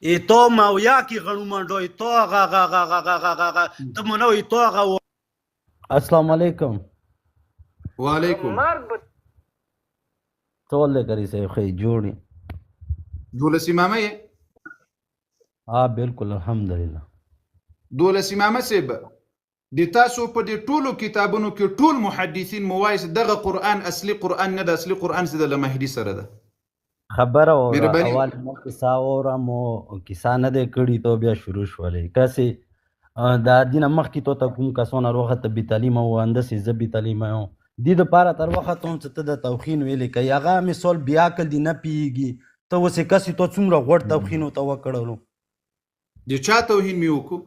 E to mauiaki غنومندو e to ga to منو e to ga. السلام علیکم. وعلیکم. ټول کری صاحب خی جوړی. دولس امامه یې؟ ها بالکل الحمدلله. دولس امامه صاحب د تاسو په دې ټولو کتابونو کې ټول محدثین موایس دغه قرآن اصلي قرآن نه د اصلي قرآن سره د مهدي سره ده. خبره او اول مو کیسه اورم او کیسه نه دی کړی ته بیا شروع شولې کسي دا دینه مخکې ته کوم کسونه روغه ته بي تعلیمه و اندسې زه بي تعلیمه یم دې دپاره تر وخت هم چې ته د توخین ویلې کوي هغه مثال بیا عقل دې نه پیږي ته اوسې کسې ته څومره غوړ توخین ورته وکړلو د چا توهین مې وکړو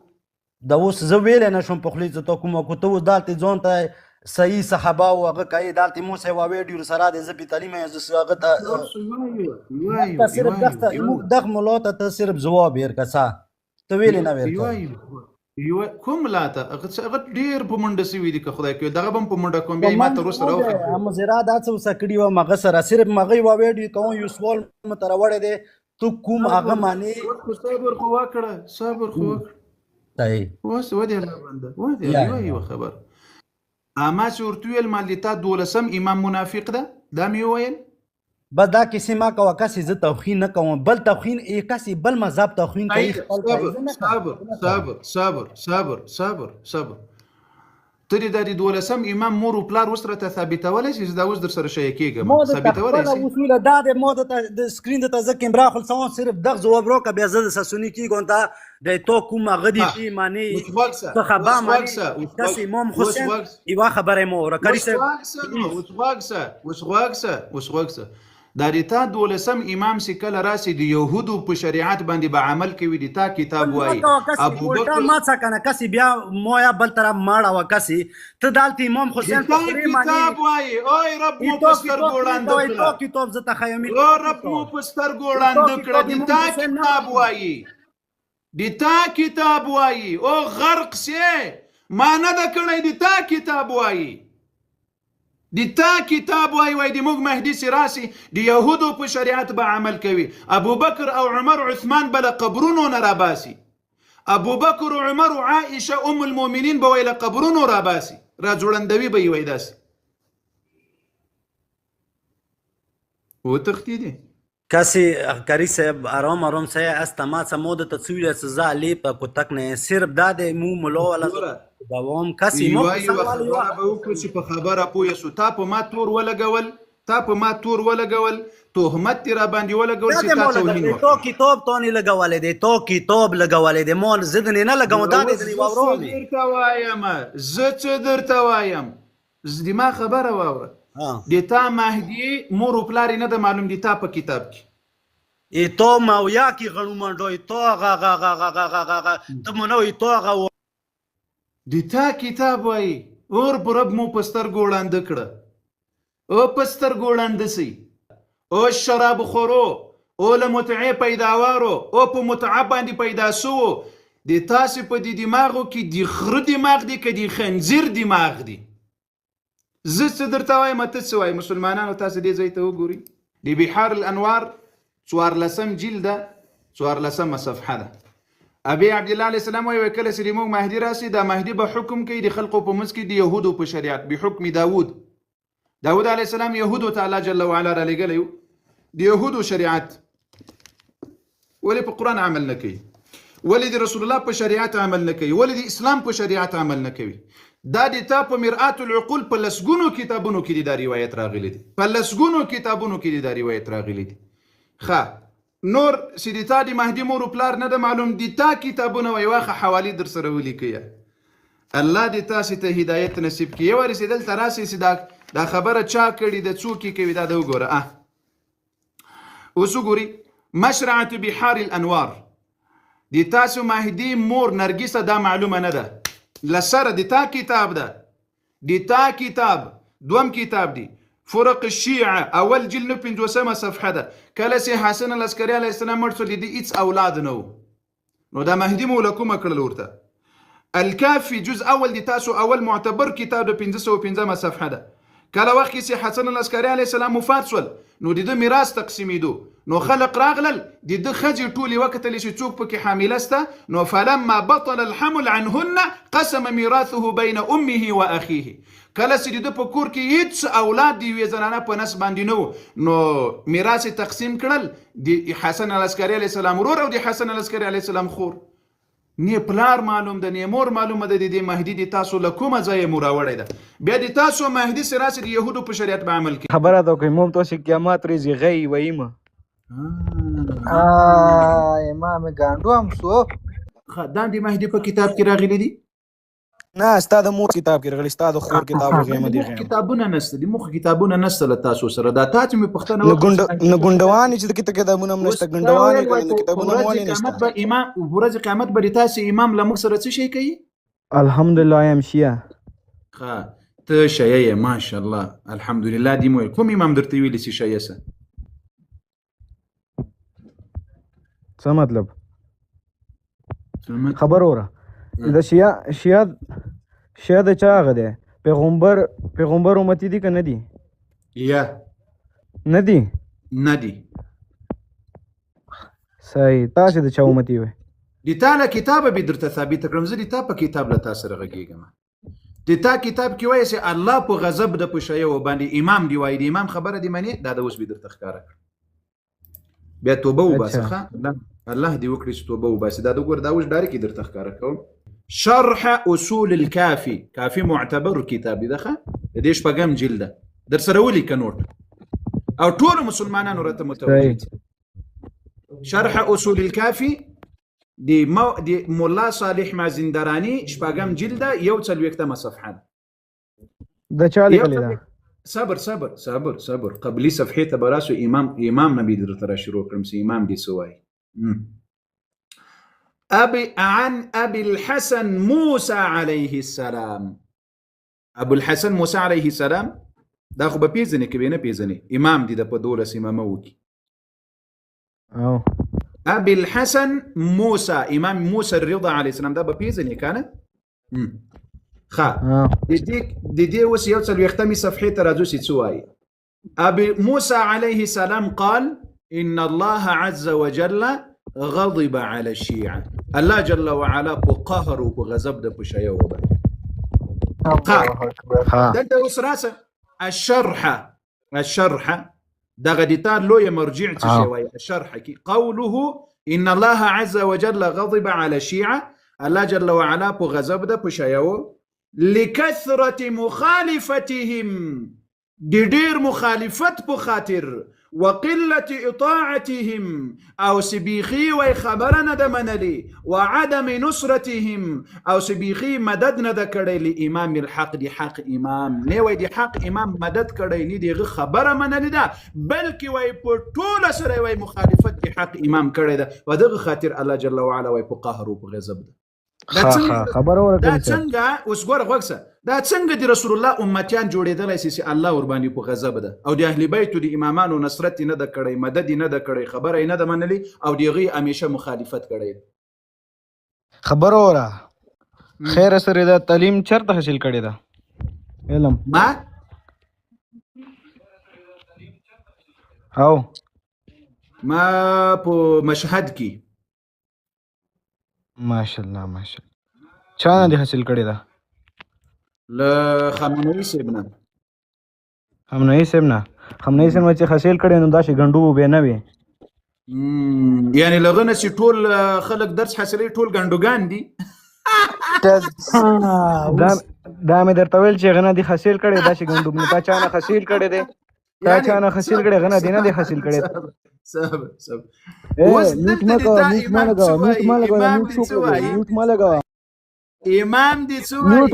دا اوس زه ویلی نه شم په خولې چې ته کومه کو ته اوس دلته ځان ته صحیح صحابه او هغه کوي دلته مو سه واوی ډیر سره د زه په تعلیم زه هغه ته صرف دغه ملاته ته صرف جواب ورکسا ته ویل نه ورکا یو کوم لاته هغه ډیر په منډه سوي دي که خدای کوي دغه بم په منډه کوم بیا ما ته روسه راوخه هم زرا دا څه وسکړی و مغه سره صرف مغه واوی ډیر کوم یو سوال متر وړه دي تو کوم هغه معنی صبر خو وکړه صبر خو تای اوس ودی الله بنده ودی یو خبر اما سورتویل مالتا دولسم امام منافق ده دا می ویل بس دا کسی ما کوه کسی زه توخین نه کوم بل توخین کسی بل مذهب توخین کوي صبر صبر صبر صبر صبر صبر ته د دولسم امام مور او پلار وسره ته ثابتولی چې دا اوس در سره شي کېږم ثابتولی شي اصول دا د مود د سکرین ته ځکه کیمرا خل سون صرف دغه جواب راکه بیا زه سسونی کیږم دا د تو کوم غدي په معنی ته خبا معنی کسی امام حسین ایوا خبره مو ورکړی وسغواکسه دا دیتا دولسم امام سی کله راسي د يهودو په شریعت باندې به عمل کوي دیتا کتاب وای ابو بکر ما څه کنه کسی بیا مویا بل طرف ماړه و کسی ته دالته امام حسین په کتاب وای اوه رب مو پستر ګوړاند کړه کتاب ز ته خیامي او رب مو پستر ګوړاند کړه دیتا کتاب وای دیتا کتاب وای او غرق سي ما نه د کړه دیتا کتاب وای دی تا کتاب وای وای دی موږ مهدی سراسي دی يهودو په شریعت به عمل کوي ابو بکر او عمر عثمان بل قبرونو نه راباسي ابو بکر او عمر او عائشه ام المؤمنین به ویل قبرونو راباسي را جوړندوي به وای داس و تختی دی کسی کاری صاحب آرام آرام سه استما سمود تصویر سزا لی په کوتک نه صرف دا د مو ملو ولا دوام کسی مو خبره به وکړو چې په خبره پوه شو تا په ما تور ولګول تهمت را باندې ولګول چې تا توهین وکړ تو کتاب تو نه لګولې دی تو کتاب لګولې دی مول زد نه لګم دا دې وورو زه درته وایم زما خبره واوره د تا مهدی مور پلار نه د معلوم دی تا په کتاب کې ای تو ماویاکی غنومندو ای تو ته منو ای تو د تا کتاب وای اور برب مو پستر ګوړاند کړه او پستر ګوړاند سي او شراب خورو او له متعه پیداوارو او په متعه باندې پیدا سو د تاسو په دې دماغو کې د خر دماغ دی که د خنزیر دماغ دی زه څه درته وایم ته څه وایې مسلمانانو تاسو دې ځای ته وګورئ د بحار الانوار 14 جلده 14 صفحه ده ابي عبد الله عليه السلام وی کله چې موږ مهدی راسي دا مهدی به حکم کوي د خلقو په منځ کې د يهودو په شریعت به حکم داوود عليه السلام يهودو تعالی جل وعلا را لګلیو د يهودو شریعت ولې په قران عمل نه کوي ولې د رسول الله په شریعت عمل نه کوي ولې د اسلام په شریعت عمل نه کوي دا د تا په مرآت العقول په لسګونو کتابونو کې د روایت راغلي دي په لسګونو کتابونو کې د روایت راغلي دي ښه نور سیدتا دی مهدی مور پلار نه د معلوم دی تا کتابونه وی واخه حوالی در سره ولیکي الله دی تاسو ته هدایت نصیب کړي ورسېدل تراسي سیدا دا خبره چا کړي د څوکي کوي دا وګوره اوس وګوري مشرعه بحار الانوار دی تاسو مهدی مور نرګسه دا معلومه نه ده لسره دی تا کتاب ده دی تا کتاب دوم کتاب دی فرق الشيعة اول جلد 50 صفحه ده کله سي حسن العسكري عليه السلام مرسل دي ايتس اولاد نو دا مهدي مولکم کړل ورته الكافي جزء اول دي تاسو اول معتبر کتاب د 515 صفحه ده کله وخت سي حسن العسكري عليه السلام وفات شول نو د میراث تقسیمیدو نو خلق راغلل د ده ښځې ټولې وکتلې چې څوک پکې حامله سته نو فلما بطل الحمل عنهن قسم میراثه بین امه و اخیه. کله چې د ده په کور کې هیڅ اولاد د یوې زنانه په نس باندې نه نو میراث تقسیم کړل د حسن العسکري علیه السلام ورور او د حسن العسکري علیه السلام خور. نه پلار معلوم ده نه مور معلومه ده د مهدي د تاسو له کومه ځای مو راوړی ده بیا د تاسو مهدي سراسي د یهودو په شریعت به عمل کوي. خبره ده کوي موږ تاسو قیامت ورځې غي وایمه امام ګاندو هم سو دا د مهدي په کتاب کې راغلي دي؟ نه استاد مور کتاب کې راغلی استاد خور کتاب غیمه دي غیمه کتابونه نشته د مخ کتابونه نشته له تاسو سره دا تاسو مې پښتنه نه ګوندوانی چې د کتابونه نشته ګوندوانی کوي کتابونه مونږ نشته. په امام ورځ قیامت به تاسو امام له موږ سره څه شي کوي؟ الحمدلله ام شیا ها ته شیعه ماشاءالله الحمدلله دی مو کوم امام درته ویلی چې شیعه سه څه مطلب خبر اوره د شیعه د چا هغه دی پیغمبر امتی دي که نه دي؟ یا نه دي صحیح تاسو د چا امتی وی؟ د تا له کتابه به درته ثابته کړم زه د تا په کتاب له تا سره غږېږم د تا کتاب کې وایي چې الله په غضب د په شیعو باندې امام دی وایي د امام خبره دی منې دا د اوس به درته ښکاره کړم بیا توبه وباسه ښه الله دې وکړي چې توبه وباسي دا د ګور دا اوس ډارې کې درته ښکاره کوم. شرح اصول الكافي کافي معتبر کتاب دی دغه د دې شپږم جلده در سره ولیکه نوټ او ټول مسلمانانو راته متوجه شرح اصول الكافي د مولا صالح مازندرانی شپږم جلده 41 صفحه د چا لیکلی ده؟ صبر قبلی صفحه ته براسو امام نبی درته را شروع کړم چې امام دې سوای عن أبي الحسن موسى عليه السلام. أبو الحسن موسى عليه السلام دا خو به پیژنې که به نه پیژنې امام دی د په 12 امامه وکي. أبي الحسن موسى امام موسى الرضا عليه السلام دا به پیژنې کنه ښه د دې اوس 41 صفحې ته راځو چې څه وایي. أبي موسى عليه السلام قال إن الله عز وجل غضب على الشيعة. الله جل وعلا په قهر او په غضب د پښایو وبا دلته اوس راسه الشرح دغه د تا لوی مرجع څه شی وایي الشرح کې قوله ان الله عز وجل غضب على الشيعة الله جل وعلا په غضب د پښایو لكثرة مخالفتهم د ډیر مخالفت په خاطر وقلة اطاعتهم او سبيخي وي خبرنا د منلي وعدم نصرتهم او سبيخي مدد نه د کړي لامام الحق دي حق امام نه وي دي حق امام مدد کړي نه دي خبره منلي ده بلکې وي په ټوله سره وي مخالفت دي حق امام کړي ده ودغه خاطر الله جل وعلا وي په قهر او په غضب ده. دا څنګه اوس ګوره غوږسه دا څنګه د رسول الله امتیان جوړېدلی سي چې الله ور باندې په غضب ده او د اهل بیتو د امامانو نصرت نه ده کړی مدد نه ده کړی خبره نه ده منلي او د هغوی همیشه مخالفت کړی. خبره وره خیر سره دا تعلیم چرته حاصل کړی ده علم ما په مشهد کې ماشاءالله چانه دې حاصل کړی ده؟ له خامنه‌ای صاحب نه چې حاصل کړی نو داسې ګنډو به نه وي یعنی لغه نه چې ټول خلک درس حاصلوي ټول ګنډوګان دي دا مې درته ویل چې غنه دې حاصل کړی داسې ګنډو نه تا چانه حاصل کړی دی تا چانه حاصل کړی غنه دې نه دې حاصل کړی صبر اوس دلته امام دې څه وایي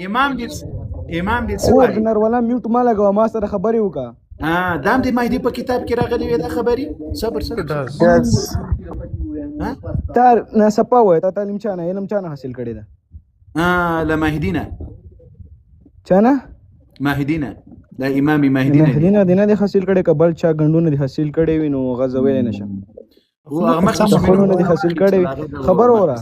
امام دې څه وایي ولا میوټ ما لګوه ما سره خبرې وکړه دا هم د مهدي په کتاب کې راغلي وي دا خبرې صبر تا ناڅاپه وایي تا تعلیم چانه علم چانه حاصل کړی ده له مهدي نه چانه مهدي نه دا امام مهدي نه دې حاصل کړی که بل چا ګنډونه دې حاصل کړی وي نو غزه ویلی نشم خلونه دې حاصل کړی وي خبر وره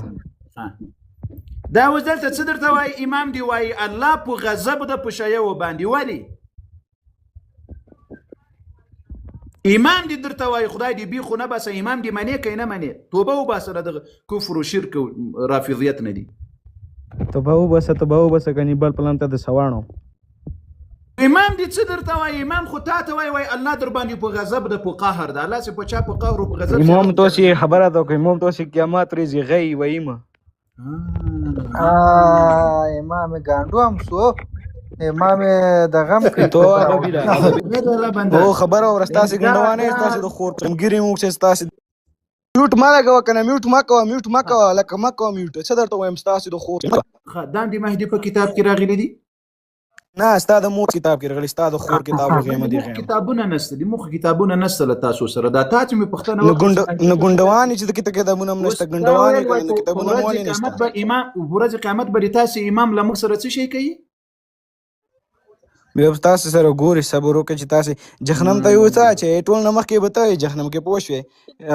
دا اوس دلته څه درته وایي امام دی وایي الله په غضب د په شیعو باندې ولې امام دې درته وایي خدای دې بي خو نه باسه امام دې منې که نه منې توبه وباسه له دغه کفر و شرک او رافضیت نه دي توبه وباسه کني بل پلان ته د سواڼو امام دې څه درته وایي امام خو تا ته وایي الله در باندې په غضب ده په قهر ده الله سې په چا په قهر و په غضب امام توسي خبره ده کوي امام توسي قیامت ورځ غي وایما امام ګاندو هم سو امام دغه هم کوي تو او خبره ورستا سي ګندوانه تاسو د خور چمګيري مو چې تاسو میوټ ما لګو کنه میوټ ما کوه لکه ما کوه میوټ څه درته وایم تاسو د خور خدام دې مهدي په کتاب کې راغلي دي نه استاد مو کتاب کې راغلي استاد خور کتاب غیمه دي کتابونه نشته دي مخ کتابونه نشته له تاسو سره دا تاسو مې پښتنه نه ګندوانه چې د کتابونه نشته ګندوانه کنه کتابونه مو نه نشته امام ورځ قیامت به تاسو امام له مخ سره څه شي کوي بیا تاسو سره ګوري صبر وکړئ چې تاسو جهنم ته یوځه چې ټول نمخ کې بتاي جهنم کې پوښوي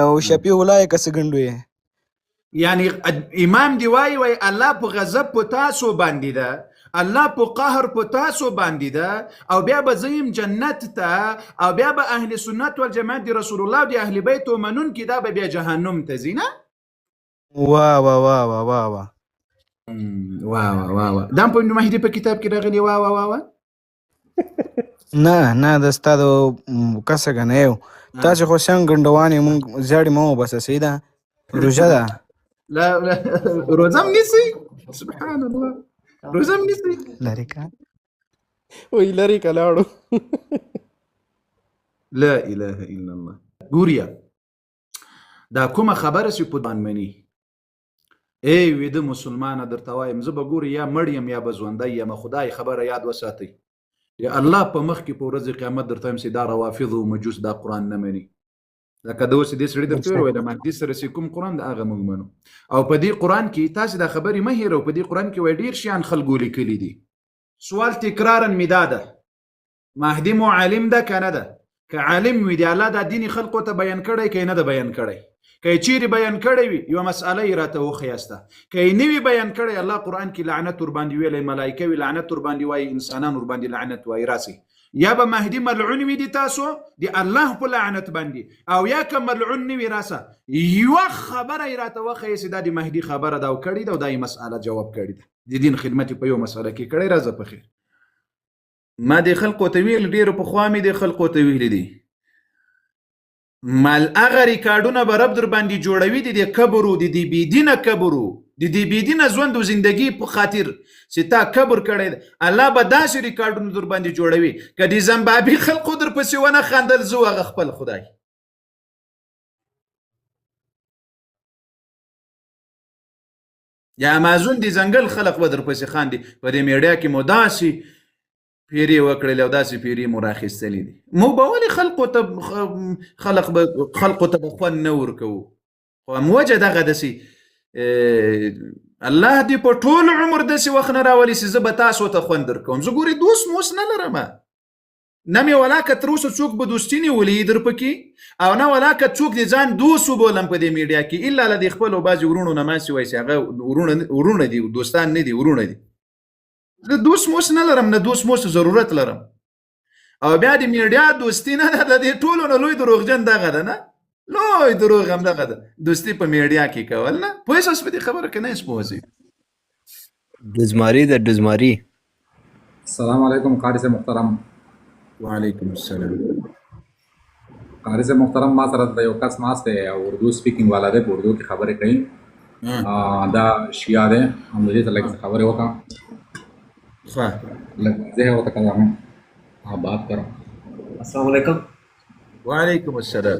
او شپې ولای کس ګندوي یعنی امام دی وای الله په غضب په تاسو باندې ده الله په قهر په تاسو باندې ده او بیا به زیم جنت ته او بیا به اهل سنت والجماعت دی رسول الله دی اهل بیت او منون کې دا به بیا جهنم ته زینه واه واه واه واه واه واه واه دا په مهدي په کتاب کې راغلی واه واه واه نه د استاد کسه کنه یو تاسو خو څنګه ګندوانې مونږ زیاړې مو بس سیدا روزه ده لا روزه منسي سبحان الله روزه منسي لری کا وای لری کا لاړو لا اله الا الله ګوریا دا کومه خبره چې په ځان مني ای وې د مسلمانه درته وایم زه به ګوري یا مړ یم یا به ژوندی یم خدای خبره یاد وساتئ یا الله په مخ کې په ورځ قیامت درته هم سي دا روافض او مجوس دا قرآن نه مني لکه د اوس دې سړي درته وویل مهدي سره چې کوم قرآن د هغه موږ منو او په دې قرآن کې تاسو دا خبرې مه هېرئ په دې قرآن کې وایي ډېر شیان خلکو لیکلي دي سوال تکرارا مدا ده مهدي مو عالم ده که نه ده که عالم وي د الله دا دین خلکو ته بیان کړی که نه ده بیان کړی که یې چیرې بیان کړی وي یوه مسئله یې راته وښیاسته که یې نه وي بیان کړی الله قرآن کې لعنت ورباندې ویلی ملایکه وي لعنت ورباندې وایي انسانان ورباندې لعنت وایي راسئ یا به مهدي ملعون وي د تاسو د الله په لعنت باندې او یا که ملعون نه وي راسه یوه خبره یې راته وښیي چې دا د مهدي خبره دا کړې ده او دا یې مسئله جواب کړې ده د دین خدمت په یو مسئله کې کړی راځه په خیر ما د خلکو ته ویل ډېرو پخوا مې د خلکو ته ویلي دي مال هغه ریکارډونه به رب در باندې جوړوي د دې کبرو د دې بېدینه کبرو د دې بېدینه ژوند او زندګي په خاطر چې تا کبر کړی الله به داسې ریکارډونه در باندې جوړوي که د زمبابي خلقو در پسې ونه خندل زه هغه خپل خدای یا امازون د ځنګل خلق به در پسې خاندي په دې میډیا کې مو داسې پیری وکړل او داسې پیری مو راخیستلی دي موږ به ولې خلقو ته به خوند نه ورکوو خو موجه دغه داسې الله دې په ټول عمر داسې وخت نه راولي چې زه به تاسو ته خوند درکوم زه ګورې دوست موس نه لرم نه مې ولا که تر اوسه څوک به دوستي نیولي در پکې او نه ولا که څوک د ځان دوست وبولم په دې میډیا کې الا له دې خپلو بعضې ورونو نه ماسې وایي چې هغه ورونه دي دوستان نه دي ورونه دي د دوست موس نه لرم نه دوست موس ضرورت لرم او بیا د میډیا دوستي نه ده د دې ټولو نه لوی دروغجن دغه ده نه لوی دروغ هم دغه ده دوستي په میډیا کې کول نه پوه شوس په دې خبره که نه یې پوهېږئ دزماری در دزماری السلام علیکم قاری سے محترم وعلیکم السلام قاری سے محترم ما سره د یو کس ناست دی او اردو سپیکینګ والا دی په اردو کې خبرې کوي دا شیعه دی هم د دې سره لږ خبرې وکړم زه ورته کوم بات کرو السلام علیکم وعلیکم السلام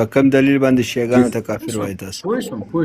بکم دلیل باندې شیعاګانو ته کافر وایي تاسو پوه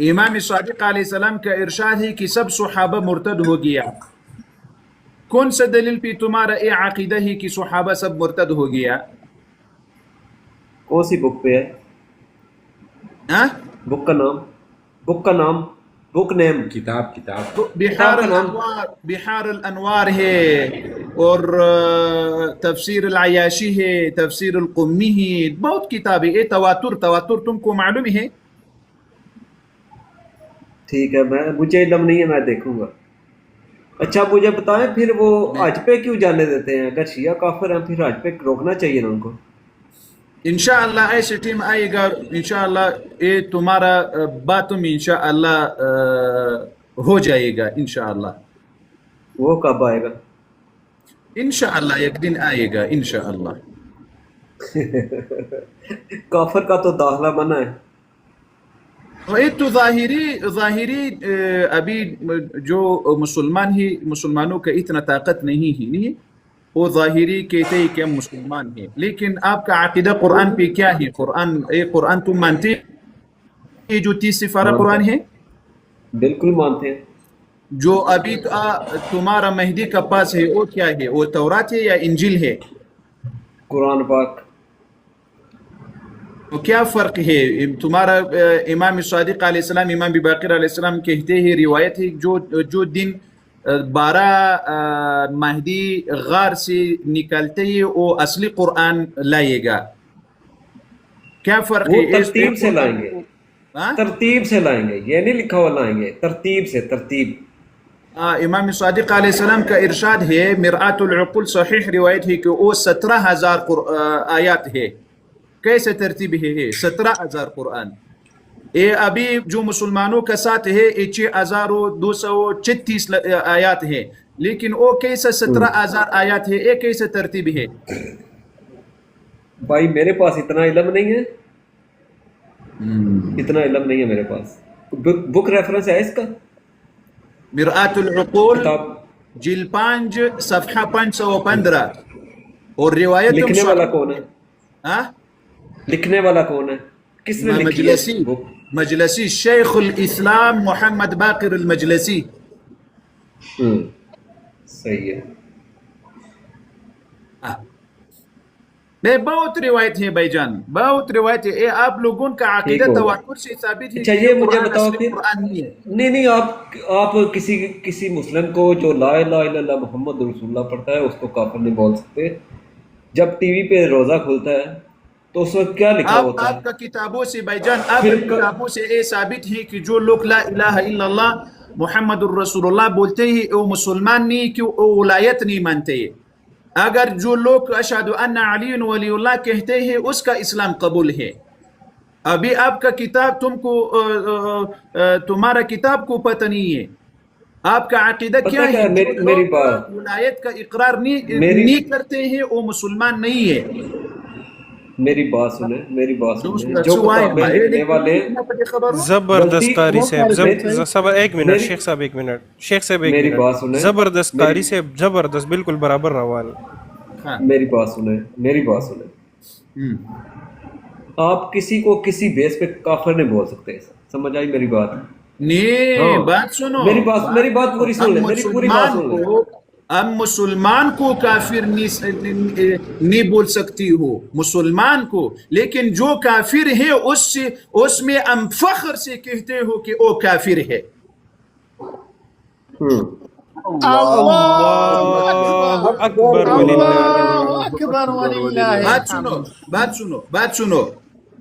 امام صادق علیہ السلام کا ارشاد ہے کہ سب صحابہ مرتد ہو گیا. کون سا دلیل پہ تمہارا یہ عقیدہ ہے کہ صحابہ سب مرتد ہو گیا؟ کون سی بک پہ ہے؟ ہاں بک کا نام، بک نیم. کتاب بحار الانوار ہے، اور تفسیر العیاشی ہے، تفسیر القمی ہے، بہت کتابیں. یہ تواتر تم کو معلوم ہے؟ ٹھیک ہے، مجھے علم نہیں ہے، میں دیکھوں گا. اچھا مجھے بتائیں پھر وہ حج پہ کیوں جانے دیتے ہیں؟ اگر شیعہ کافر ہیں پھر حج پہ روکنا چاہیے نا ان کو. انشاءاللہ ایسے ٹیم آئے گا، انشاءاللہ یہ تمہارا باتوں میں انشاءاللہ ہو جائے گا انشاءاللہ. وہ کب آئے گا؟ انشاءاللہ ایک دن آئے گا انشاءاللہ. کافر کا تو داخلہ منع ہے. یہ تو ظاہری ابھی جو مسلمان ہی، مسلمانوں کا اتنا طاقت نہیں ہے، نہیں وہ ظاہری کہتے ہیں کہ ہم مسلمان ہیں، لیکن آپ کا عقیدہ قرآن پہ کیا ہے؟ قرآن تم مانتے ہیں جو 30 سپارہ قرآن ہے؟ بالکل مانتے ہیں. جو ابھی تمہارا مہدی کا پاس ہے وہ کیا ہے؟ وہ تورات ہے یا انجیل ہے؟ قرآن پاک. تو کیا فرق ہے؟ تمہارا امام صادق علیہ السلام، امام باقر علیہ السلام کہتے ہیں، روایت ہے، جو دن 12 مہدی غار سے نکلتے ہی وہ اصلی قرآن لائے گا. کیا فرق ہے؟ وہ ترتیب سے لائیں گے، ترتیب سے لائیں گے، یہ نہیں لکھا ہوا لائیں گے، ترتیب سے. ترتیب امام صادق علیہ السلام کا ارشاد ہے، مرآت العقول صحیح روایت ہے کہ وہ 17,000 آیات ہے. کیسے ترتیب ہے؟ 17,000 قرآن. یہ ابھی جو مسلمانوں کا ساتھ ہے 6,236 آیات ہے، لیکن وہ کیسے 17,000 آیات ہے؟ یہ کیسے ترتیب ہے؟ بھائی میرے پاس اتنا علم نہیں ہے، اتنا علم نہیں ہے میرے پاس. بک ریفرنس ہے اس کا؟ مرآت العقول کتاب جلد 5 صفحہ 515. اور روایت لکھنے والا کون ہے؟ ہاں لکھنے والا کون ہے؟ کس نے لکھی ہے؟ مجلسی شیخ الاسلام محمد باقر المجلسی. صحیح ہے. بہت روایت ہے بھائی جان، بہت روایت ہے. آپ لوگوں کا عقیدہ تواتر سے ثابت ہے. اچھا یہ مجھے بتاؤ پھر، نہیں آپ کسی مسلم کو جو لا الہ الا اللہ محمد رسول اللہ پڑھتا ہے اس کو کافر نہیں بول سکتے. جب ٹی وی پہ روزہ کھلتا ہے تو اس وقت کیا لکھا ہوتا ہے؟ آپ کا کتابوں سے بھائی جان، آپ کی کتابوں سے یہ ثابت ہے کہ جو لوگ لا الہ الا اللہ محمد الرسول اللہ بولتے ہیں وہ مسلمان نہیں، کہ وہ ولایت نہیں مانتے. اگر جو لوگ اشہد ان علی ولی اللہ کہتے ہیں اس کا اسلام قبول ہے. ابھی آپ کا کتاب تمہارا کتاب کو پتہ نہیں ہے. آپ کا عقیدہ کیا ہے؟ میری بات، ولایت کا اقرار نہیں کرتے ہیں وہ مسلمان نہیں ہے. میری بات سنیں، میری بات سنیں. جو کتابیں لکھنے والے زبردست قاری صاحب، صبر ایک منٹ شیخ صاحب، ایک منٹ شیخ صاحب، ایک میری منٹ. بات سنیں. زبردست قاری صاحب، زبردست، بالکل برابر روان. میری بات سنیں، میری بات سنیں. آپ کسی کو کسی بیس پہ کافر نہیں بول سکتے. سمجھ آئی میری بات؟ نہیں، بات سنو، میری بات پوری سن لیں، میری پوری بات سن لیں. ہم مسلمان کو کافر نہیں بول سکتی ہو، مسلمان کو، لیکن جو کافر ہے اس میں ہم فخر سے کہتے ہو کہ وہ کافر ہے. اللہ اکبر بات سنو.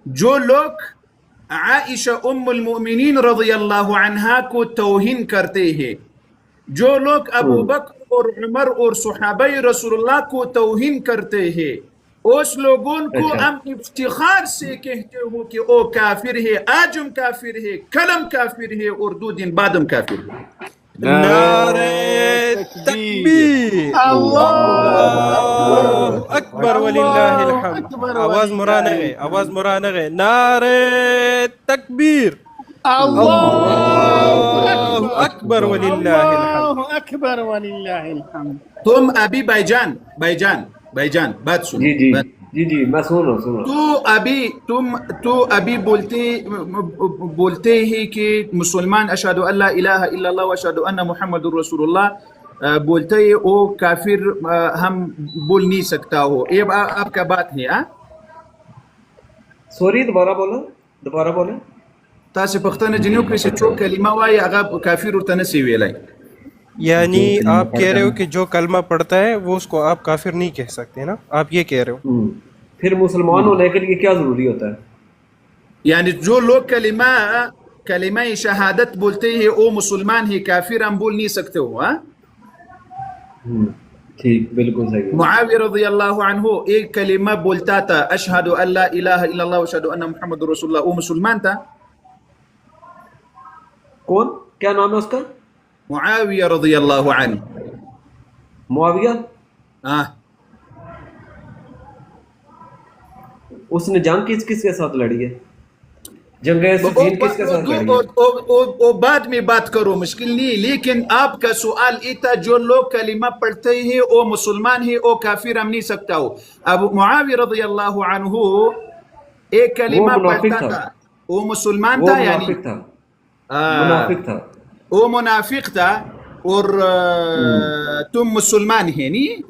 جو لوگ عائشہ ام المؤمنین رضی اللہ عنہا کو توہین کرتے ہیں، جو لوگ ابو بکر اور عمر اور صحابہ رسول اللہ کو توہین کرتے ہیں، اس لوگوں کو ہم افتخار سے کہتے ہو کہ وہ کافر ہے. آج ہم کافر ہے، کل ہم کافر ہے، اور 2 دن بعد ہم کافر ہے. نعرہ تکبیر، اللہ اکبر وللہ الحمد. آواز مرانغے، آواز مرانغے. نعرہ تکبیر، اللہ اکبر وللہ الحمد. تم ابھی بھائی جان بات سنو. جی جی میں سن رہا ہوں. تو ابھی بولتے ہیں کہ مسلمان اشہد ان لا الہ الا اللہ واشہد ان محمد رسول اللہ بولتے ہیں وہ کافر ہم بول نہیں سکتا ہو. یہ آپ کا بات ہے. سوری دوبارہ بولیں. تاسو پښتنه جنو کې چې څو کلمه وایي هغه کافر ورته نسی ویلای. یعنی آپ کہہ رہے ہو کہ جو کلمہ پڑھتا ہے وہ اس کو آپ کافر نہیں کہہ سکتے نا, آپ یہ کہہ رہے ہو. پھر مسلمان ہونے کے لیے کیا ضروری ہوتا ہے؟ یعنی جو لوگ کلمہ شہادت بولتے ہیں وہ مسلمان ہی, کافر ہم بول نہیں سکتے ہو. ٹھیک, بالکل صحیح. معاویہ رضی اللہ عنہ ایک کلمہ بولتا تھا اشہد ان لا الہ الا اللہ واشہد ان محمد رسول اللہ, وہ مسلمان تھا. کون, کیا نام ہے اس کا؟ معاویہ رضی اللہ عنہ. معاویہ, اس نے جنگ کس کے ساتھ لڑی ہے؟ جنگ صفین کس کے ساتھ لڑی ہے؟ بعد میں بات کرو, مشکل نہیں. لیکن آپ کا سوال یہ تھا جو لوگ کلمہ پڑھتے ہیں وہ مسلمان ہیں, وہ کافر ہم نہیں سکتا ہو. اب معاویہ رضی اللہ عنہ ایک کلمہ پڑھتا تھا, وہ مسلمان تھا, یعنی منافق تھا, وہ منافق تھا اور تم مسلمان ہیں نہیں.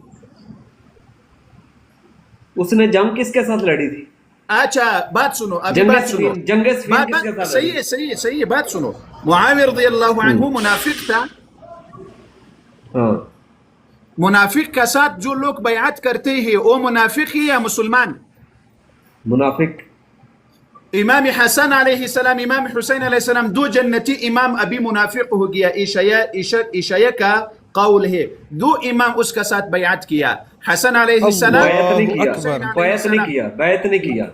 اس نے جنگ کس کے ساتھ لڑی تھی؟ اچھا بات سنو, ابھی بات سنو. جنگ صفین کس کے ساتھ لڑی؟ صحیح بات سنو. معاویہ رضی اللہ عنہ منافق تھا. منافق کا ساتھ جو لوگ بیعت کرتے ہیں وہ منافق ہے یا مسلمان؟ منافق. امام حسن علیہ السلام, امام حسین علیہ السلام دو جنتی امام ابھی منافق ہو گیا. عشیہ کا قول ہے, دو امام اس کا ساتھ بیعت کیا. حسن علیہ السلام بیعت نہیں کیا.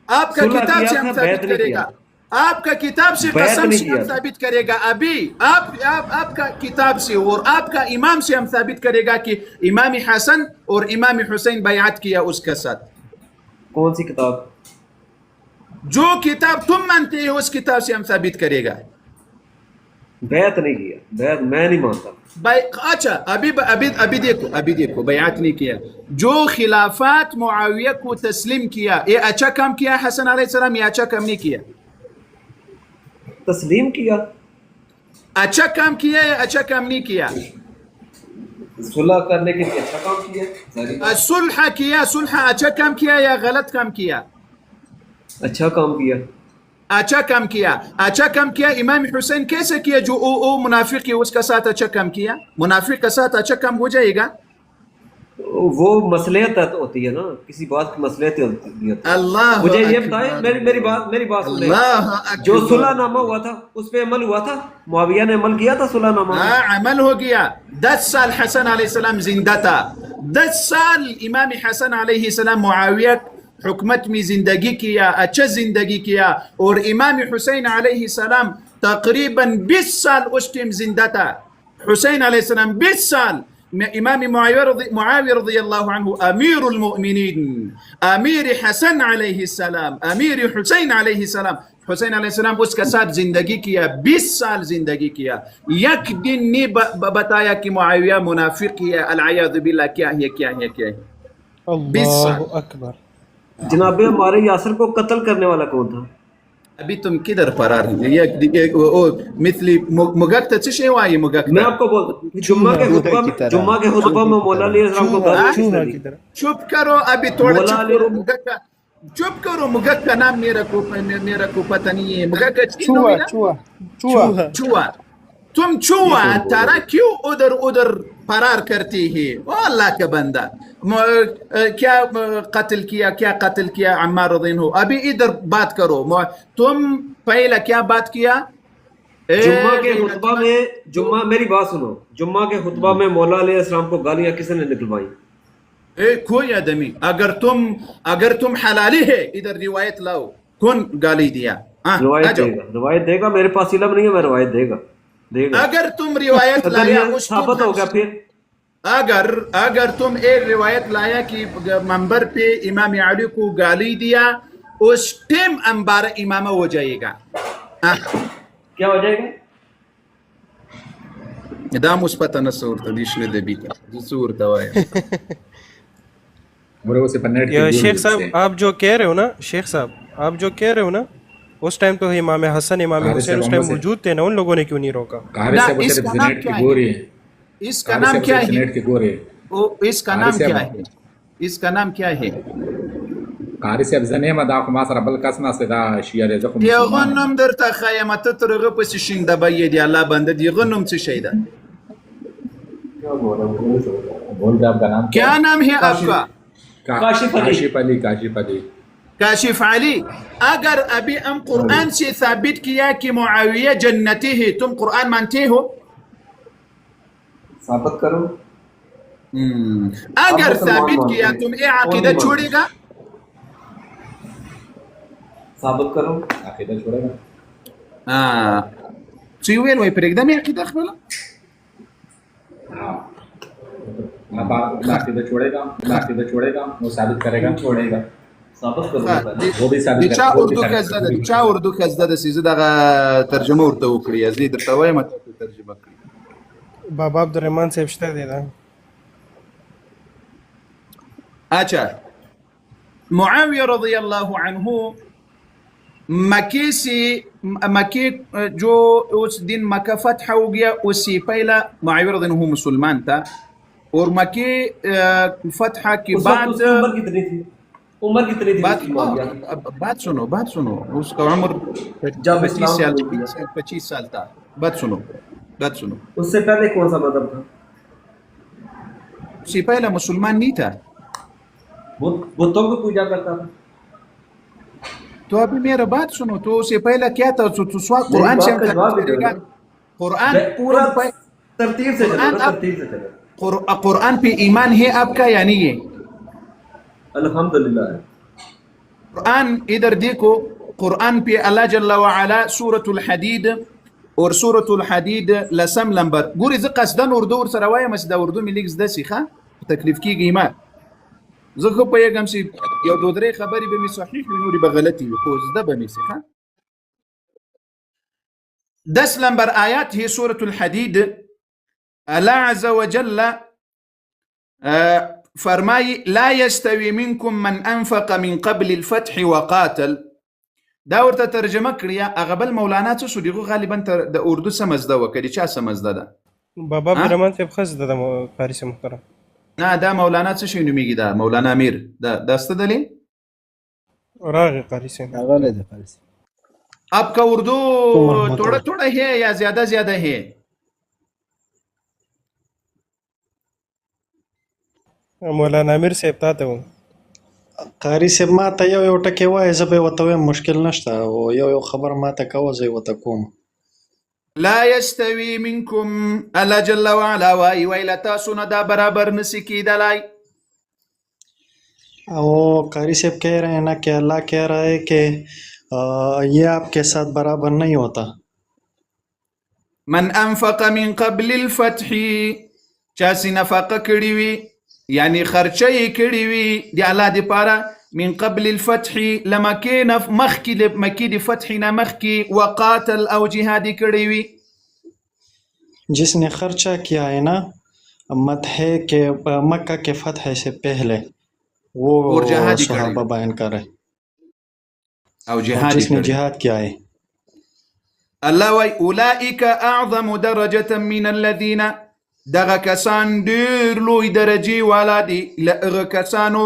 آپ کا کتاب سے ہم ثابت کرے گا, آپ کا کتاب سے قسم سے ہم ثابت کرے گا. ابھی آپ کا کتاب سے اور آپ کا امام سے ہم ثابت کرے گا کہ امام حسن اور امام حسین بیعت کیا اس کے ساتھ. کون سی کتاب؟ جو کتاب تم مانتے ہو اس کتاب سے ہم ثابت کرے گا. بیعت نہیں کیا, بیعت میں نہیں مانتا. اچھا ابھی دیکھو بیعت نہیں کیا. جو خلافات معاویہ کو تسلیم کیا, یہ اچھا کام کیا حسن علیہ السلام یا اچھا کام نہیں کیا؟ تسلیم کیا, اچھا کام کیا یا اچھا کام نہیں کیا؟ صلح کرنے کے لیے اچھا کام کیا. صلح اچھا کام کیا یا غلط کام کیا؟ اچھا کام کیا. اچھا کام کیا. اچھا کام کیا. امام حسین کیسے کیا جو او منافق ہے اس کا ساتھ اچھا کام کیا؟ منافق کا ساتھ اچھا کام ہو جائے گا؟ وہ مصلحت ہوتی ہے نا, کسی بات کی مصلحت ہوتی ہے. اللہ مجھے یہ بتائیں, میری بات سنیں, جو صلح نامہ ہوا تھا اس پہ عمل ہوا تھا؟ معاویہ نے عمل کیا تھا صلح نامہ؟ عمل ہو گیا. 10 سال حسن علیہ السلام زندہ تھا. 10 سال امام حسن علیہ السلام معاویہ حکمت میں زندگی کیا, اچھا زندگی کیا. اور امام حسین علیہ السلام تقریباً 20 سال اس ٹائم زندہ تھا. حسین علیہ السلام 20 سال. امام معاویہ رضی اللہ عنہ امیر المؤمنین, امیر حسن علیہ السلام, امیر حسین علیہ السلام. حسین علیہ السلام اس کے ساتھ زندگی کیا, 20 سال زندگی کیا. یک دن نہیں بتایا کہ معاویہ منافق ہے, العیاذ باللہ. کیا ہے 20 سال. اکبر. جناب ہمارے یاسر کو قتل کرنے والا کون تھا؟ ابھی تم کدھر فرار ہیں؟ مثلی مگکتا چشے وائی مگکتا. میں آپ کو بولتا جمعہ کے خطبہ میں مولا علیہ السلام کو گالی دی. چپ کرو ابھی تھوڑا چپ کرو. مگکتا نام میرا کو پتہ نہیں ہے. مگکتا چوہا. تم چوہا تارا کیوں ادھر فرار کرتی ہے؟ اللہ کا بندہ. کیا قتل کیا عمار رضی اللہ عنہ. ابھی ادھر بات کرو. تم پہلا کیا بات کیا؟ جمعہ کے خطبہ میں, میری بات سنو, جمعہ کے خطبہ میں مولا علیہ السلام کو گالیاں کس نے نکلوائی؟ کوئی آدمی. اگر تم حلالی ہے ادھر روایت لاؤ, کون گالی دیا؟ روایت دے گا. میرے پاس علم نہیں ہے, میں روایت دے گا. اگر تم روایت لایا ثابت ہو گیا. پھر اگر تم ایک روایت لایا کہ منبر پہ امام علی کو گالی دیا, اس ٹیم انبار امامہ ہو جائے گا. کیا ہو جائے گا؟ دا مثبت نصور تدیش ندبی کا صورت وایا. وہ اسے پر نیٹ یا شیخ صاحب آپ جو کہہ رہے ہو نا، شیخ صاحب آپ جو کہہ رہے ہو نا، اس ٹائم تو امام حسن امام حسین اس ٹائم موجود تھے نا، ان لوگوں نے کیوں نہیں روکا؟ اس کا نام کیا ہے؟ اس کا نام کیا ہے؟ اس کا نام کیا ہے؟ اس کا نام کیا ہے؟ قاری صاحب زنه ما دا خو ما سره بل کس ناسته دا شیعه دی زخم دی غنم درته خیمه ته ترغه پس شینده به دی الله بنده دی غنم څه شي ده؟ بول دے آپ کا نام کیا نام ہے آپ کا؟ کاشف علی. کاشف علی. کاشف علی. اگر ابھی ہم قرآن سے ثابت کیا کہ معاویہ جنتی ہے، تم قرآن مانتے ہو؟ ثابت کرو. اگر ثابت کیا تم یہ عقیدہ چھوڑے گا؟ ثابت کرو. عقیدہ چھوڑے گا. څه ویل وای پرېږده مې عقیده خپله؟ عقیدہ چھوڑے گا وہ ثابت کرے گا. چھوڑے گا ثابت کرو. وہ بھی ثابت د چا اردو کې زده د چا اردو کې زده چې زه دغه ترجمه ورته وکړي، زه درته وایم ته ترجمه کړي. بابا عبدالرحمن صاحب شته دی دا. اچھا، معاویہ رضی اللہ عنہ مکے سے مکے جو اس دن مکہ فتح ہو گیا، اس سے پہلا معاویہ رضی اللہ عنہ مسلمان تھا، اور مکے فتح کے بعد عمر کتنی تھی؟ عمر کتنی تھی؟ بات سنو اس کا عمر 25 سال تھا. بات سنو. اس سے پہلے کون سا مذہب تھا؟ اس سے پہلا مسلمان نہیں تھا، بتوں کو پوجا کرتا تھا. تو ابھی میرا بات سنو، تو اس سے پہلا کیا تھا؟ تو سوال قرآن سے قرآن پورا ترتیب سے چلے. قرآن پہ ایمان ہے آپ کا یا نہیں ہے؟ الحمدللہ. قرآن ادھر دیکھو، قرآن پہ اللہ جل وعلا سورة الحدید اور سورة الحدید لسم لمبر ګوري. زه قصدن اردو ورسره وایم چې دا اردو مې لږ زده شي، ښه تکلیف کېږي ما. زه خو پوهېږم چې یو دو درې خبرې به مې صحیح وي، نورې به غلطې وي، خو زده به مې شي. ښه 10 نمبر آیات ہے سورة الحدید. اللہ عز وجل فرمائی لا يستوي منكم من انفق من قبل الفتح وقاتل. دا ورته ترجمه کړیا هغه بل مولانا څه شو دیغه غالبا د اردو سمزده وکړي. چا سمزده ده؟ بابا عبدالرحمن صاحب خاص ده قاری سے محترم. نه دا مولانا څه شي نومیږي؟ دا مولانا امیر دا ست دلی راغی قاری سے. غلط ہے قاری سے. آپ کا اردو تھوڑا تھوڑا ہے یا زیادہ زیادہ ہے؟ مولانا امیر صاحب تاته و قاری صاحب ما ته یو ټکی وایي، زه به یې ورته وایم مشکل نشته، او یو خبر ما ته کوه زه یې ورته کوم. لا يستوي منكم، الله جل وعلا وای ویل تاسو نه دا برابر نسی کیدلای. او قاری صاحب کہہ رہے ہیں نا کہ اللہ کہہ رہا ہے کہ یہ آپ کے ساتھ برابر نہیں ہوتا. من انفق من قبل الفتح، چاسی نفقه کړي وي یعنی خرچه یې کړي وي د الله دپاره من قبل الفتح لمکې مخکې د مکې د فتح نه مخکې، وقاتل او جهاد یې کړی وي. جس نے خرچہ کیا ہے نا مدح کے مکہ کے فتح سے پہلے، وہ صحابہ بیان کر رہے او جهاد جس نے جہاد کیا ہے. الله وای اولئک اعظم درجة من الذین، دغه کسان ډیر لوی درجی والا دي، لغه کسانو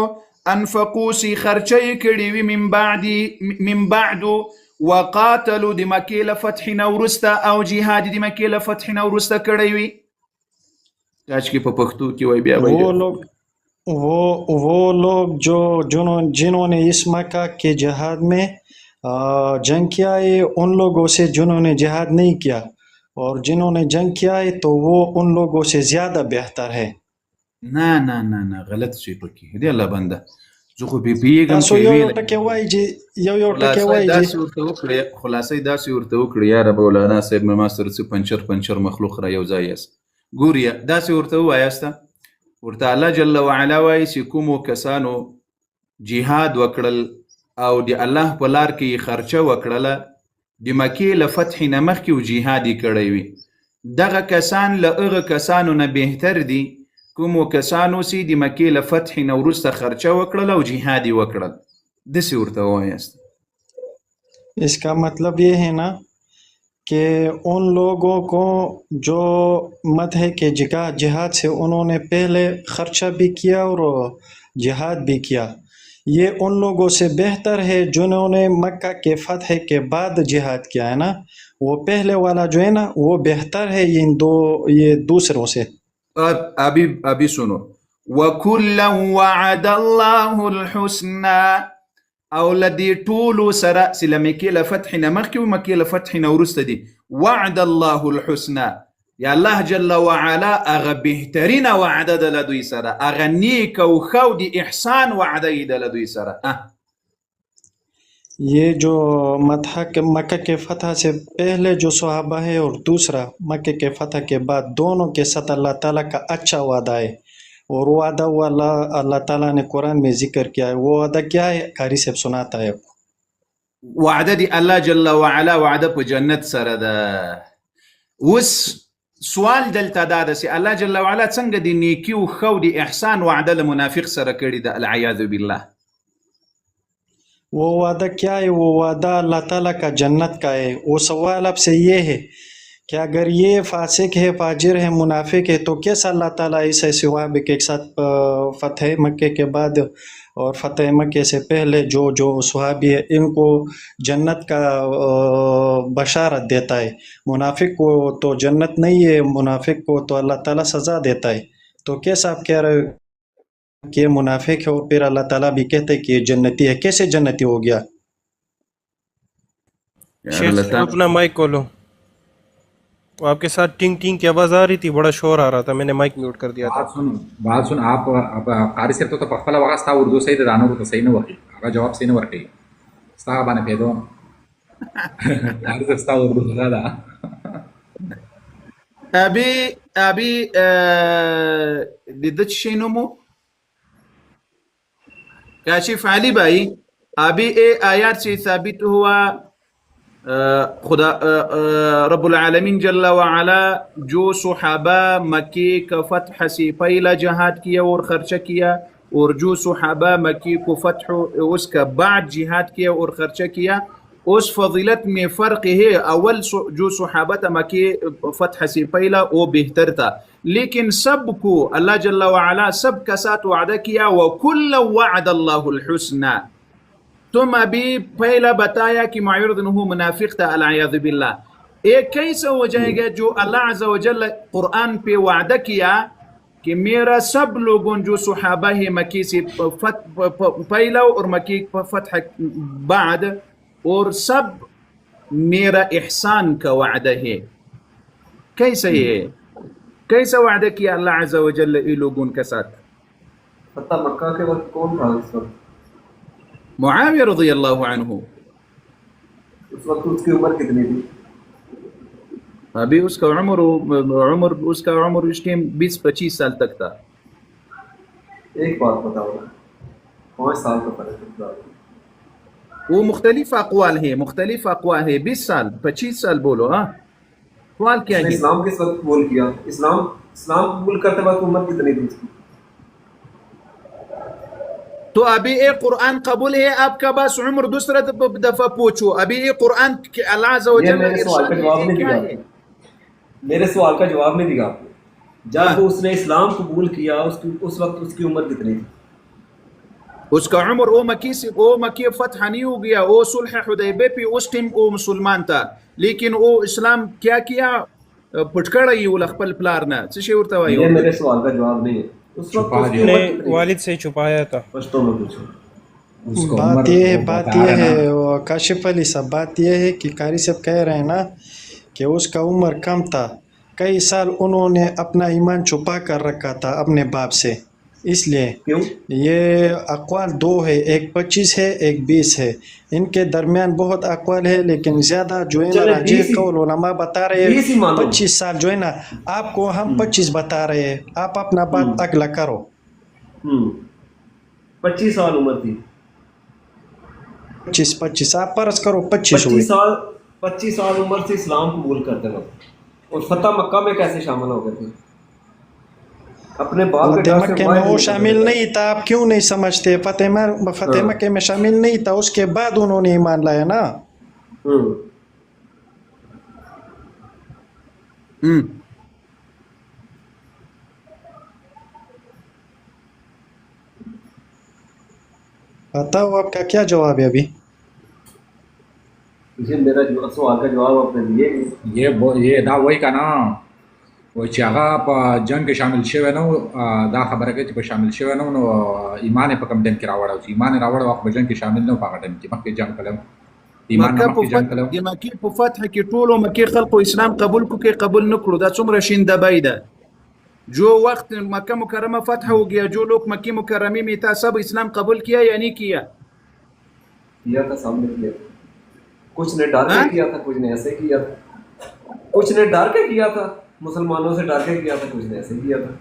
انفقو سی خرچه کړي وي من بعد وقاتلوا د مکې له فتح نه وروسته، او جهاد د مکې له فتح نه وروسته کړی وي. کاش کې په پښتو کې وای بیا وہ لوگ جو جنہوں نے اس مکہ کے جہاد میں جنگ کیا ہے ان لوگوں سے جنہوں نے جہاد نہیں کیا، اور جنہوں نے جنگ کیا ہے تو وہ ان لوگوں سے زیادہ بہتر ہے. نه غلط شي پکې دی الله بنده. زه خو بیګم تاسو یو ټکی وایي چې یو ټکی وایي چې خلاصې داسې ورته وکړي یاره مولانا صاحب مې ما سره څه پنچر مخلوق را یو ځای یاست. ګوریا داسې ورته ووایاسته، ورته الله جل وعلا وایي چې کومو کسانو جهاد وکړل او د الله په لار کې خرچه وکړله د مکې له فتح نه مخکې و جهاد یې کړی وي، دغه کسان له هغه کسانو نه بهتر دي کومو کسانو سي د مکې له فتح نه وروسته خرچه وکړل او جهاد یې وکړل داسې ورته ووایاست. اس کا مطلب یہ ہے نا کہ ان لوگوں کو جو مدح کے جہاد سے انہوں نے پہلے خرچہ بھی کیا اور جہاد بھی کیا، یہ ان لوگوں سے بہتر ہے جنہوں نے مکہ کے فتح کے بعد جہاد کیا ہے نا، وہ پہلے والا جو ہے نا وہ بہتر ہے یہ دوسروں سے. ابھی سنو، وَكُلًّا وَعَدَ اللَّهُ الْحُسْنَى، او لدی ټولو سره چې له مکې له فتح نه مخکې و مکې له فتح نه وروسته دي، وعد الله الحسنى، یا الله جل وعلا هغه بهترینه وعده ده له دوی سره، هغه نیک او ښه د احسان وعده یې ده له دوی سره. یہ جو مکہ کے فتح سے پہلے جو صحابہ ہے اور دوسرا مکہ کے فتح کے بعد، دونوں کے ساتھ اللہ تعالیٰ کا اچھا وعدہ ہے، اور وہ وعدہ وہ اللہ تعالیٰ نے قرآن میں ذکر کیا ہے. وہ وعدہ کیا ہے؟ قاری صاحب سناتا ہے. وعده دی الله جل وعلا وعده په جنت سره ده. اوس سوال دلته دا ده چې الله جل وعلا څنګه د نیکي او ښه او د احسان وعده له منافق سره کړې ده، العیاذ بالله. وہ وعدہ کیا ہے؟ وہ وعدہ اللہ تعالیٰ کا جنت کا ہے. وہ سوال اب سے یہ ہے کہ اگر یہ فاسق ہے، فاجر ہے، منافق ہے، تو کیسا اللہ تعالیٰ اس صحابہ کے ساتھ فتح مکہ کے بعد اور فتح مکہ سے پہلے جو صحابی ہے ان کو جنت کا بشارت دیتا ہے؟ منافق کو تو جنت نہیں ہے، منافق کو تو اللہ تعالیٰ سزا دیتا ہے. تو کیسا آپ کہہ رہے کہ یہ منافق ہے اور پھر اللہ تعالیٰ بھی کہتے ہیں کہ یہ جنتی ہے؟ کیسے جنتی ہو گیا؟ شیخ اپنا مائک کھولو. آپ کے ساتھ ٹنگ ٹنگ کی آواز آ رہی تھی، بڑا شور آ رہا تھا، میں نے مائک میوٹ کر دیا تھا. بات سن آپ قاری صاحب ته په خپله وغه ستا اردو صحیح ده، دا نورو ته صحیح نه ورکوي، هغه جواب صحیح نه ورکوي، ستا باندې پیدو قاری صاحب ستا اردو ښه ده. ابي د ده څه شی نوم و؟ کاشف علی بھائی، ابھی اے آیات سے ثابت ہوا خدا رب العالمین جل وعلا جو صحابہ مکی کا فتح سے پہلا جہاد کیا اور خرچہ کیا، اور جو صحابہ مکی کو فتح اس کا بعد جہاد کیا اور خرچہ کیا، اس فضیلت میں فرق ہے. اول جو صحابہ مکی فتح سے پہلا وہ بہتر تھا، لیکن سب کو اللہ جل وعلا سب کا ساتھ وعدہ کیا، وَكُلًّا وَعَدَ اللَّهُ الْحُسْنَى. تم ابھی پہلا بتایا کہ معرض انہو منافق تھا، العیاذ باللہ. ایک کیسا ہو جائے گا جو اللہ عز و جل قرآن پہ وعدہ کیا کہ میرا سب لوگوں جو صحابہ ہے مکی سے پہلا اور مکی فتح بعد، اور سب میرا احسان کا وعدہ ہے. کیسا ہے؟ کیسا وعدہ کیا اللہ عز و جل ان لوگوں کے ساتھ؟ فتح مکہ کے وقت کون تھا اس وقت؟ معاویہ رضی اللہ عنہ. اس وقت اس کی عمر کتنی تھی؟ ابھی اس کا عمر اس ٹائم 20-25 سال تک تھا. ایک بات بتاؤ، 5 سال کا فرق ہے. وہ مختلف اقوال ہے، 20 سال 25 سال بولو. ہاں سوال کیا ہے؟ اسلام کس وقت قبول کیا؟ اسلام قبول کرتے وقت عمر کتنی تھی اس کی؟ تو ابھی ایک قرآن قبول ہے آپ کا، بس عمر دوسرا دفعہ پوچھو. ابھی ایک قرآن اللہ عز و جل میرے سوال کا جواب نہیں دیا، میرے سوال کا جواب نہیں دیا آپ نے. جب اس نے اسلام قبول کیا اس وقت اس کی عمر کتنی تھی؟ اس کا عمر وہ مکی فتح نہیں ہو گیا، وہ صلح حدیبیہ پہ اس ٹائم وہ مسلمان تھا، لیکن وہ اسلام کیا پٹکڑا ہی وہ خپل پلار نہ څه شی ورته وایي. یہ میرے سوال کا جواب نہیں ہے. اس وقت والد سے چھپایا تھا. پشتوں میں پوچھو. بات یہ ہے کاشف علی صاحب، بات یہ ہے کہ قاری صاحب کہہ رہے ہیں نا کہ اس کا عمر کم تھا، کئی سال انہوں نے اپنا ایمان چھپا کر رکھا تھا اپنے باپ سے، اس لیے یہ اقوال 2 ہے، ایک 25 ہے ایک 20 ہے. ان کے درمیان بہت اقوال ہے، لیکن زیادہ جو ہے نا جی قول علماء بتا رہے ہیں 25 سال جو ہے نا، آپ کو ہم 25 بتا رہے ہیں، آپ اپنا بات اگلا کرو. 25 سال عمر تھی. 25 آپ فرض کرو 25 ہوئے. 25 سال عمر سے اسلام قبول کرتے وقت، اور فتح مکہ میں کیسے شامل ہو گئے تھے؟ اپنے باپ کے فتح ڈر سے مکہ میں وہ شامل نہیں تھا، آپ کیوں نہیں سمجھتے؟ فتح مکہ میں شامل نہیں تھا، اس کے بعد انہوں نے ایمان لایا نا۔ بتاؤ آپ کا کیا جواب ہے ابھی؟ یہ میرا سوال کا جواب آپ نے دیے یہ دا وای کنه وای چې هغه په جنگ کې شامل شوی نو دا خبره کوي چې په شامل شوی نو نو ایمان په کم ټیم کې راوړل چې ایمان راوړل وخت په جنگ کې شامل نه په هغه ټیم کې مخکې جنگ کړم ایمان نه مخکې جنگ کړم د مکې په فتح کې ټولو مکې خلکو اسلام قبول کو کې قبول نه کړو، دا څومره شیندبی ده. جو وقت مکہ مکرمہ فتح ہو گیا جو لوگ مکی مکرمی میں تھا سب اسلام قبول کیا یا نہیں کیا؟ کیا تھا، سامنے کیا تھا. کچھ نے ڈر کے کیا تھا، کچھ نے ایسے کیا تھا. کچھ نے ڈر کے کیا تھا، مسلمانوں سے ڈر کے کیا تھا، کچھ نے ایسے کیا تھا.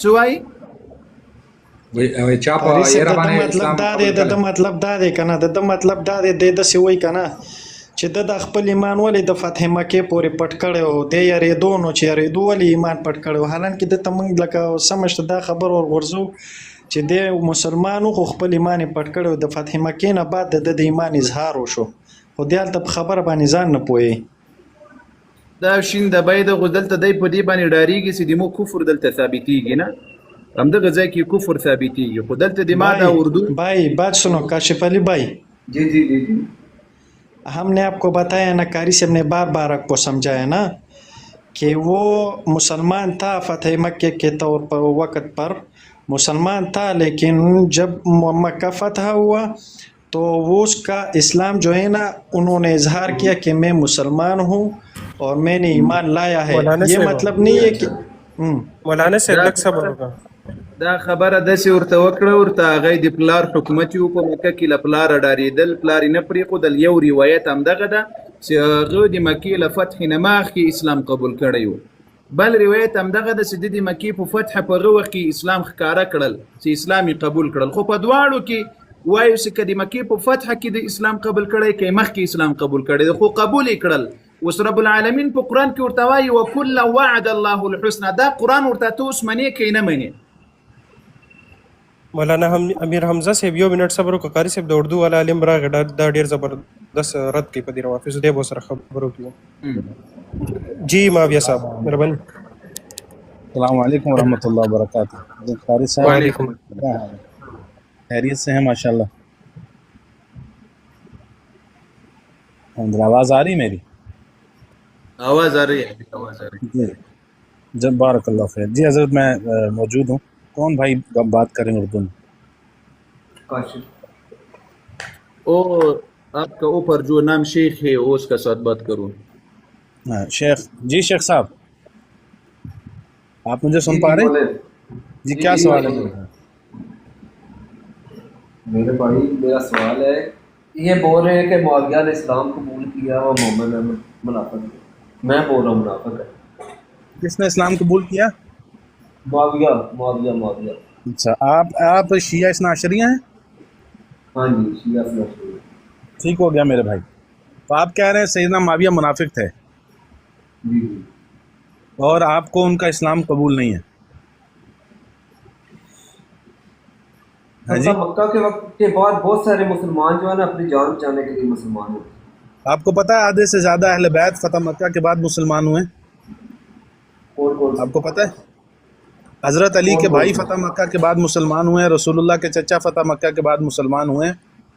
چوائی مطلب دا دی کنه، د مطلب دا دی د داسې وایي کنه چې د خپل ایمان ولې د فتح مکې پورې پټ کړی و، دی یارېدو نو چې یارېدو ولې ایمان پټ کړی و، حالانکې دته موږ لکه سمجته دا خبر ورغورځو چې دی مسلمان و خو خپل ایمان یې پټ کړی و، د فتح مکې نه بعد د ایمان اظهار وشو، خو دی هلته په خبره باندې ځان نه پوهېږي. دا شیندبی ده، خو دلته دی په دې باندې ډارېږي چې د مو کفر دلته ثابتېږي نه، همدغه ځای کې کفر ثابتېږي، خو دلته د ما دا اردو بھائی بات سنو کاشف علی بھائی. جی جی جی جی ہم نے آپ کو بتایا نا، قاری صاحب نے بار بار آپ کو سمجھایا نا کہ وہ مسلمان تھا فتح مکہ کے طور پر، وقت پر مسلمان تھا، لیکن جب مکہ فتح ہوا تو وہ اس کا اسلام جو ہے نا انہوں نے اظہار کیا کہ میں مسلمان ہوں اور میں نے ایمان لایا ہے. یہ مطلب نہیں ہے کہ مولانا سے لگ صبر ہوگا. دا خبره داسې ورته وکړه، ورته هغه د پلار حکومت یې په مکه کې له پلاره ډارېدل، پلار یې نه پرېښودل. یو روایت همدغه ده چې هغه د مکې له فتح نه مخکې اسلام قبول کړی و. بل روایت همدغه ده چې د مکې په فتح په هغه وخت کې اسلام ښکاره کړل چې اسلام یې قبول کړل. خو په دواړو کې وایو چې که د مکې په فتح کې د اسلام قبول کړی که مخکې اسلام قبول کړی ده، خو قبول یې کړل. اوس رب العالمین په قرآن کې ورته وایي وکلا وعد الله الحسنى، دا قرآن ورته ته اوس منې که یې نه منې. مولانا امیر حمزه صاحب یو منټ صبر وکړه، قاری صاحب د اردو والا عالم راغی، دا ډېر زبردست رد کوي په دې روافظ، دی به ورسره خبرې وکړو. جی معاویہ صاحب مهرباني. السلام علیکم ورحمۃ اللہ وبرکاتہ. قاری صاحب وعلیکم خیریت سے ہیں؟ ماشاء اللہ. آواز آ رہی میری؟ آواز آ رہی ہے، آواز آ رہی ہے. جی جب بارک اللہ خیر. جی حضرت میں موجود ہوں. کون بھائی بات کریں اردو میں؟ آپ کا اوپر جو نام شیخ ہے وہ اس کا ساتھ بات کروں. شیخ جی، شیخ صاحب آپ مجھے سن پا رہے ہیں؟ جی کیا سوال ہے میرے بھائی؟ میرا سوال ہے، یہ بول رہے ہیں کہ معاویہ نے اسلام قبول کیا اور مومن ہے منافق ہے. میں بول رہا ہوں منافق ہے. کس نے اسلام قبول کیا؟ معاویہ معاویہ معاویہ. اچھا، آپ شیعہ اثنا عشریہ ہیں؟ ہاں جی شیعہ اثنا عشریہ. ٹھیک ہو گیا میرے بھائی. تو آپ کہہ رہے ہیں سیدنا معاویہ منافق تھے جی، اور آپ کو ان کا اسلام قبول نہیں ہے. مکہ کے وقت کے بعد بہت سارے مسلمان جو ہے نا اپنی جان بچانے کے لیے مسلمان ہوتے. آپ کو پتہ ہے آدھے سے زیادہ اہل بیت فتح مکہ کے بعد مسلمان ہوئے؟ آپ کو پتہ ہے حضرت علی کے بھائی فتح مکہ کے بعد مسلمان ہوئے ہیں، رسول اللہ کے چچا فتح مکہ کے بعد مسلمان ہوئے ہیں.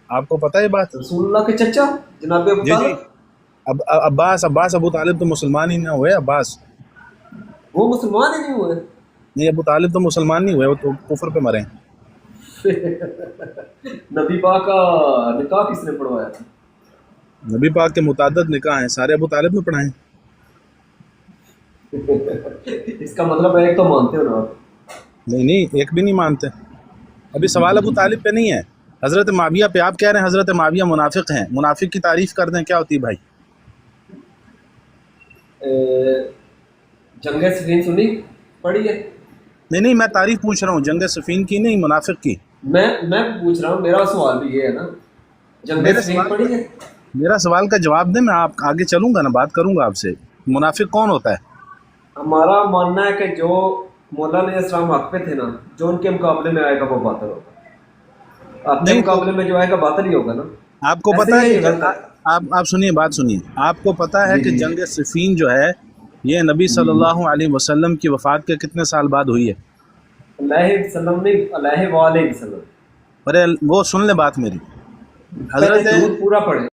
آپ کو پتہ ہے یہ بات؟ رسول اللہ کے چچا جناب ابو طالب؟ جی عباس ابو طالب تو مسلمان ہی نہ ہوئے. عباس وہ مسلمان ہی نہیں ہوئے؟ نہیں، ابو طالب تو مسلمان نہیں ہوئے، وہ تو کفر پہ مرے ہیں. نبی پاک کا نکاح کس نے پڑھوایا تھا؟ نبی پاک کے متعدد نکاح ہیں، سارے ابو طالب نے پڑھائے ہیں. اس کا مطلب ایک تو مانتے ہو نا آپ؟ نہیں ایک بھی نہیں مانتے. ابھی سوال ابو طالب پہ نہیں ہے، حضرت معاویہ پہ. آپ کہہ رہے ہیں حضرت معاویہ منافق ہیں. منافق کی تعریف کر دیں، کیا ہوتی ہے بھائی؟ جنگ صفین سنی پڑھی ہے؟ نہیں میں تعریف پوچھ رہا ہوں، جنگ صفین کی نہیں، منافق کی. میں پوچھ رہا ہوں، میرا سوال بھی یہ ہے نا، جنگ صفین پڑھی ہے؟ میرا سوال کا جواب دیں، میں آپ آگے چلوں گا نا، بات کروں گا آپ سے. منافق کون ہوتا ہے؟ ہمارا ماننا ہے کہ جو مولا علیہ السلام حق پہ تھے نا، جو ان کے مقابلے میں آئے گا وہ باطل ہوگا، اپنے مقابلے میں جو آئے گا باطل ہی ہوگا نا. آپ کو پتہ ہے، آپ سنیے بات سنیے، آپ کو پتہ ہے کہ جنگ صفین جو ہے یہ نبی صلی اللہ علیہ وسلم کی وفات کے کتنے سال بعد ہوئی ہے؟ علیہ وسلم نہیں، علیہ وآلہ وسلم. ارے وہ سن لے بات میری، حضرت پورا پڑھے.